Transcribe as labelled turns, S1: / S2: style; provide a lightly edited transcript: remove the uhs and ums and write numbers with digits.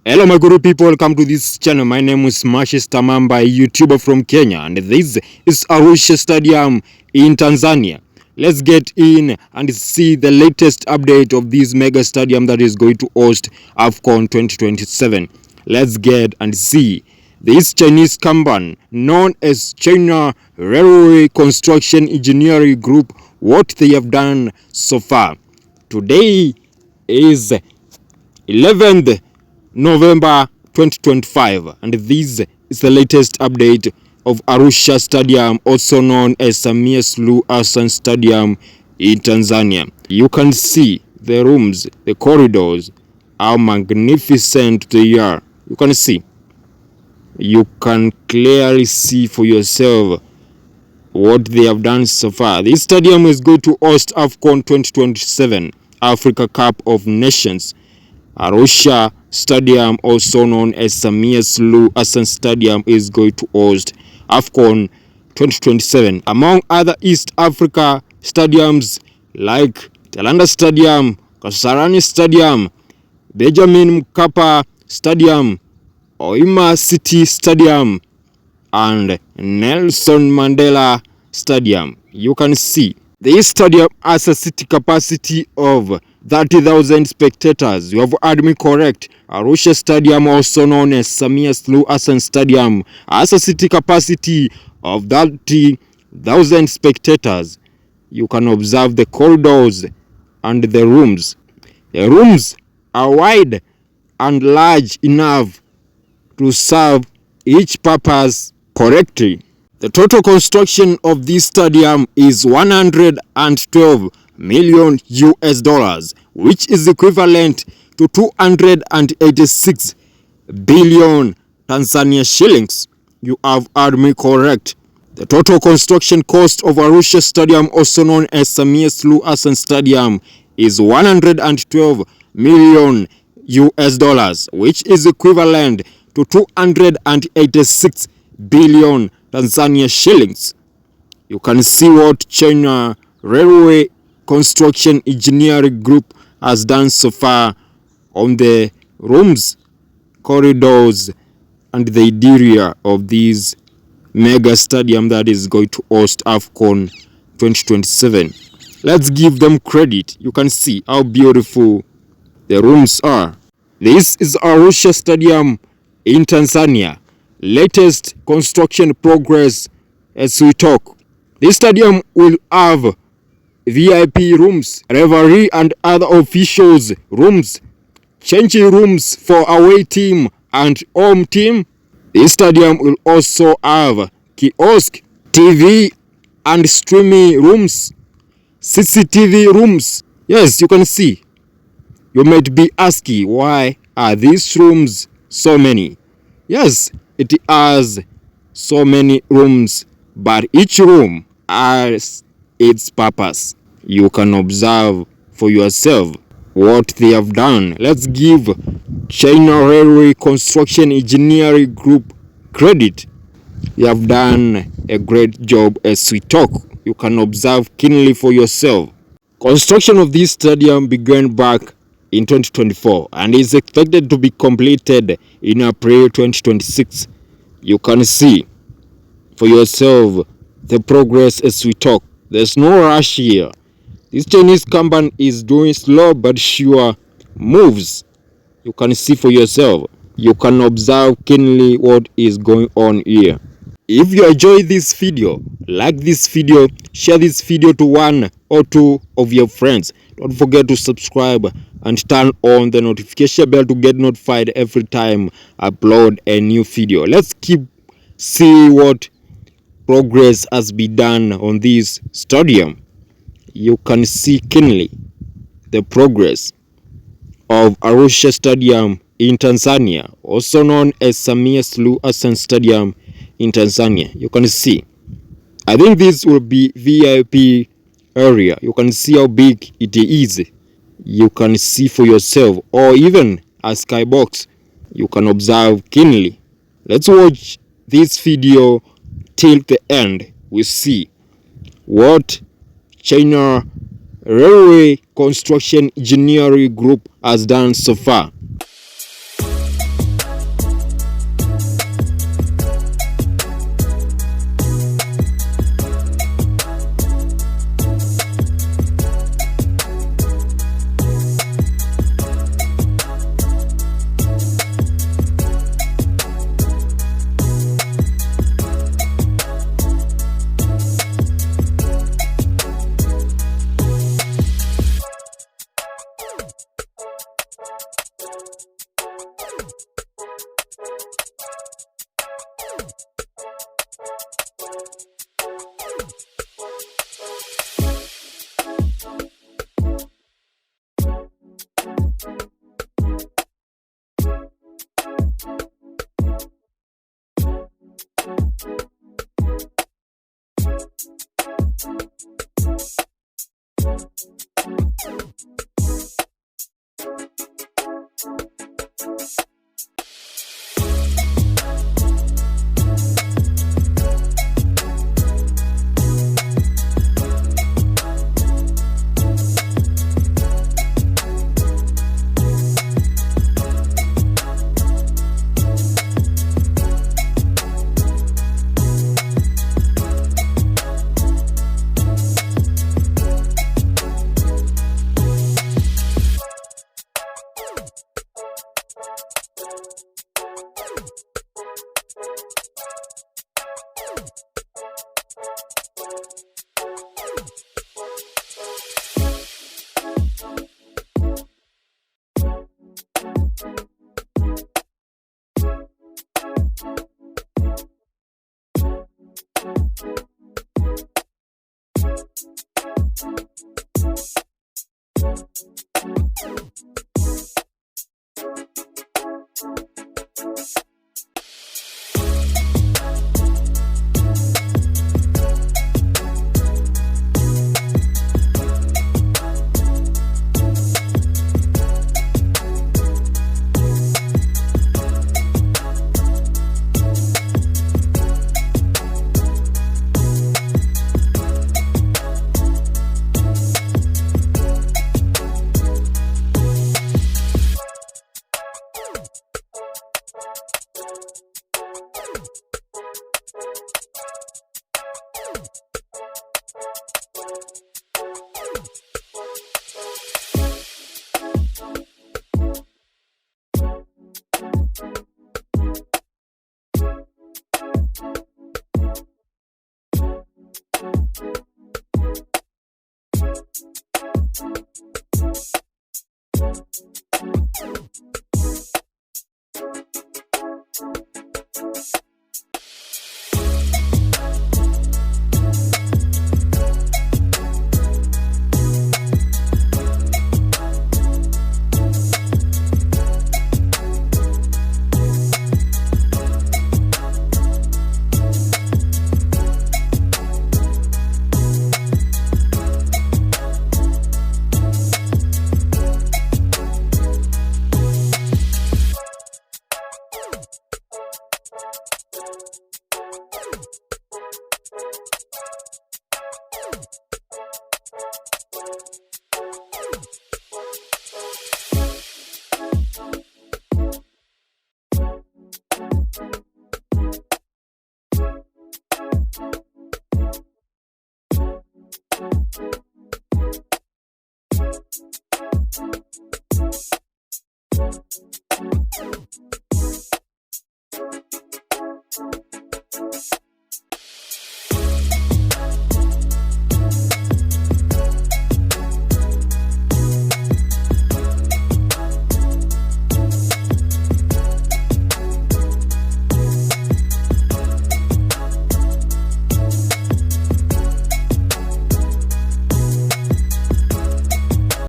S1: Hello my good people, welcome to this channel. My name is Mamba, a YouTuber from Kenya, and this is ARUSHA Stadium in Tanzania. Let's get in and see the latest update of this mega stadium that is going to host AFCON 2027. Let's get and see this Chinese company known as China Railway Construction Engineering Group, what they have done so far. Today is 11th November 2025, and this is the latest update of ARUSHA Stadium, also known as Samia Suluhu Hassan Stadium in Tanzania. You can see the rooms, the corridors, how magnificent they are. You can clearly see for yourself what they have done so far. This stadium is going to host AFCON 2027 Africa Cup of Nations. ARUSHA Stadium, also known as Samia Suluhu Hassan Stadium, is going to host AFCON 2027. Among other East Africa stadiums like Talanta Stadium, Kasarani Stadium, Benjamin Mkapa Stadium, Oima City Stadium, and Nelson Mandela Stadium. You can see this stadium has a city capacity of 30,000 spectators. You have heard me correct. ARUSHA Stadium, also known as Samia Suluhu Hassan Stadium, has a city capacity of 30,000 spectators. You can observe the corridors and the rooms. The rooms are wide and large enough to serve each purpose correctly. The total construction of this stadium is 112 million US dollars, which is equivalent to 286 billion Tanzania shillings. You have heard me correct. The total construction cost of ARUSHA Stadium, also known as Samia Suluhu Hassan Stadium, is 112 million US dollars, which is equivalent to 286 billion Tanzania shillings. You can see what China Railway Construction Engineering Group has done so far on the rooms, corridors, and the interior of this mega stadium that is going to host AFCON 2027. Let's give them credit. You can see how beautiful the rooms are. This is ARUSHA Stadium in Tanzania. Latest construction progress as we talk. This stadium will have VIP rooms, referee and other officials rooms, changing rooms for away team and home team. This stadium will also have kiosk, TV and streaming rooms, CCTV rooms. Yes, you can see. You might be asking, why are these rooms so many? Yes, it has so many rooms, but each room has its purpose. You can observe for yourself what they have done. Let's give China Railway Construction Engineering Group credit. They have done a great job as we talk. You can observe keenly for yourself. Construction of this stadium began back in 2024 and is expected to be completed in April 2026. You can see for yourself the progress as we talk. There's no rush here. This Chinese company is doing slow but sure moves. You can see for yourself. You can observe keenly what is going on here. If you enjoy this video, like this video, share this video to one or two of your friends. Don't forget to subscribe and turn on the notification bell to get notified every time I upload a new video. Let's keep see what progress has been done on this stadium. You can see keenly the progress of ARUSHA Stadium in Tanzania, also known as Samia Suluhu Hassan Stadium in Tanzania. You can see. I think this will be VIP area. You can see how big it is. You can see for yourself, or even a skybox. You can observe keenly. Let's watch this video till the end. We see what China Railway Construction Engineering Group has done so far.